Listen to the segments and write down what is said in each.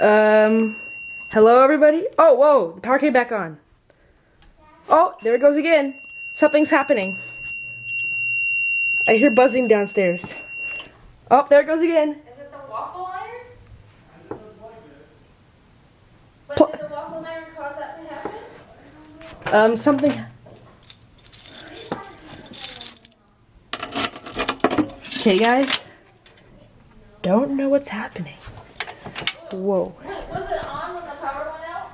Hello everybody? Oh, whoa, the power came back on. Oh, there it goes again. Something's happening. I hear buzzing downstairs. Oh, there it goes again. Is it the waffle iron? But did the waffle iron cause that to happen? Something. Okay, guys. Don't know what's happening. Whoa. Wait, was it on when the power went out?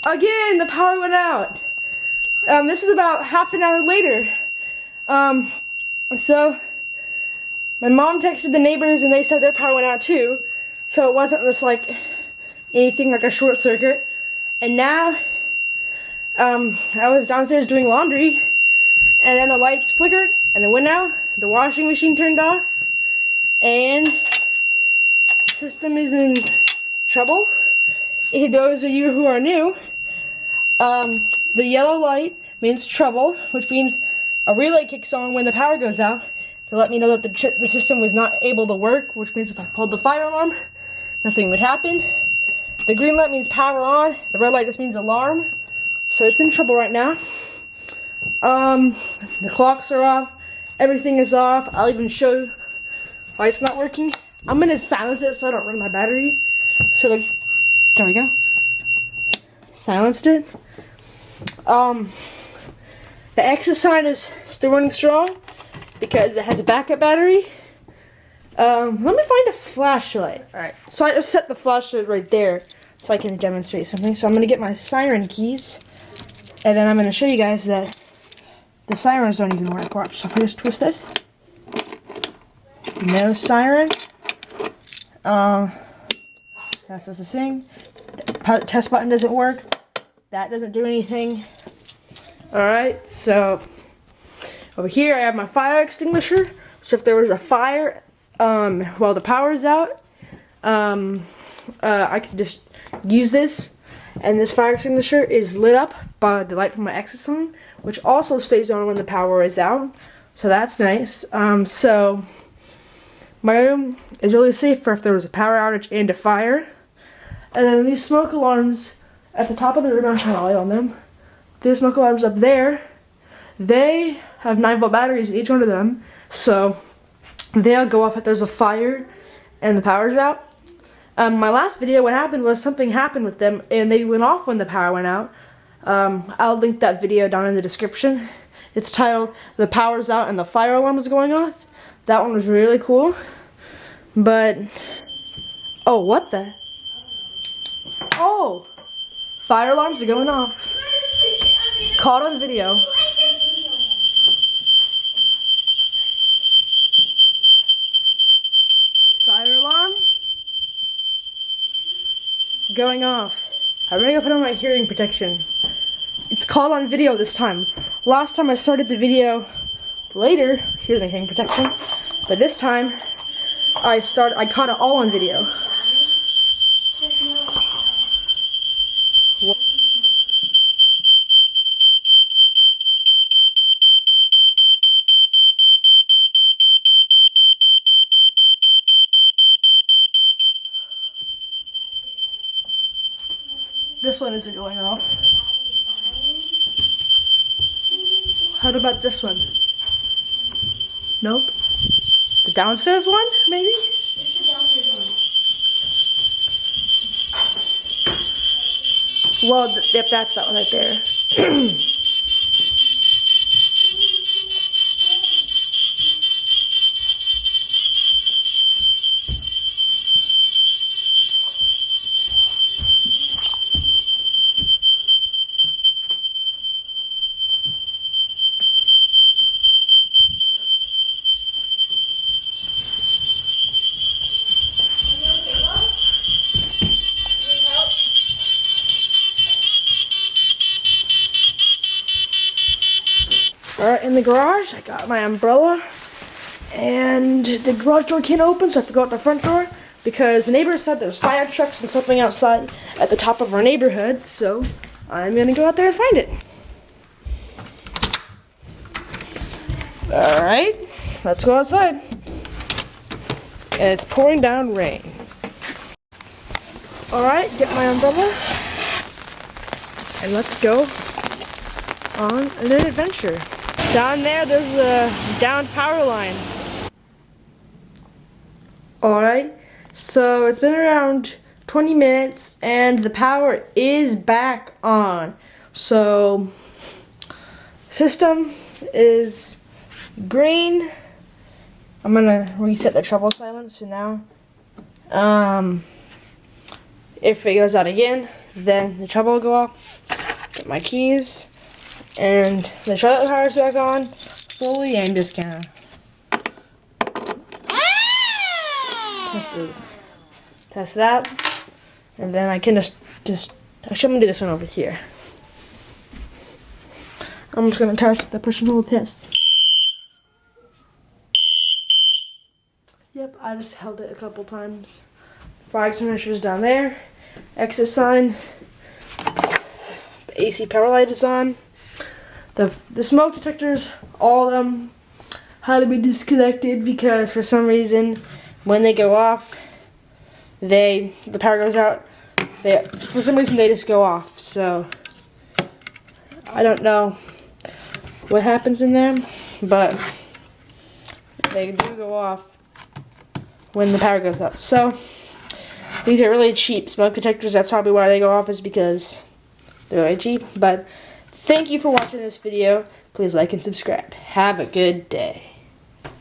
Again, the power went out. This is about half an hour later. So my mom texted the neighbors and they said their power went out too. So it wasn't this like anything like a short circuit. And now, I was downstairs doing laundry and then the lights flickered and it went out. The washing machine turned off and the system is in trouble. If those of you who are new, the yellow light means trouble, which means a relay kicks on when the power goes out to let me know that the system was not able to work, which means if I pulled the fire alarm, nothing would happen. The green light means power on, the red light just means alarm, so it's in trouble right now. The clocks are off, everything is off. I'll even show why it's not working. I'm gonna silence it so I don't run my battery. So there we go. Silenced it. The X sign is still running strong because it has a backup battery. Let me find a flashlight. Alright, so I just set the flashlight right there so I can demonstrate something. So I'm gonna get my siren keys and then I'm gonna show you guys that the sirens don't even work. Watch, so if I just twist this, no siren. That's just a thing. Test button doesn't work. That doesn't do anything. Alright, so over here I have my fire extinguisher. So if there was a fire while the power's out, I can just use this. And this fire extinguisher is lit up by the light from my exit sign, which also stays on when the power is out. So that's nice. So my room is really safe for if there was a power outage and a fire. And then these smoke alarms at the top of the room, I'll shine a light on them. These smoke alarms up there, they have 9-volt batteries in each one of them. So they'll go off if there's a fire and the power's out. My last video, what happened was something happened with them and they went off when the power went out. I'll link that video down in the description. It's titled, "The Power's Out and the Fire Alarm is Going Off." That one was really cool. But, oh, what the? Oh, fire alarms are going off. Caught on video. Fire alarm going off. I'm gonna go put on my hearing protection. It's caught on video this time. Last time I started the video later, here's my hearing protection, but this time I caught it all on video. This one isn't going off. How about this one? Nope. The downstairs one, maybe? It's the downstairs one. Well, yep, that's that one right there. Alright, in the garage, I got my umbrella, and the garage door can't open, so I have to go out the front door, because the neighbor said there's fire trucks and something outside at the top of our neighborhood, so I'm gonna go out there and find it. Alright, let's go outside. And it's pouring down rain. Alright, get my umbrella. And let's go on an adventure. Down there's a downed power line. Alright, so it's been around 20 minutes and the power is back on. So, system is green. I'm gonna reset the trouble silence so now. If it goes out again, then the trouble will go off. Get my keys. And the shuttle power's back on fully. I'm just gonna test that, and then I can just actually I'm gonna do this one over here. I'm just gonna test the push and hold test. Yep, I just held it a couple times. Fire extinguisher's down there. Exit sign. The AC power light is on. The smoke detectors, all of them, had to be disconnected because for some reason, when they go off, the power goes out. For some reason, they just go off. So I don't know what happens in them, but they do go off when the power goes out. So these are really cheap smoke detectors. That's probably why they go off, is because they're really cheap. But thank you for watching this video. Please like and subscribe. Have a good day.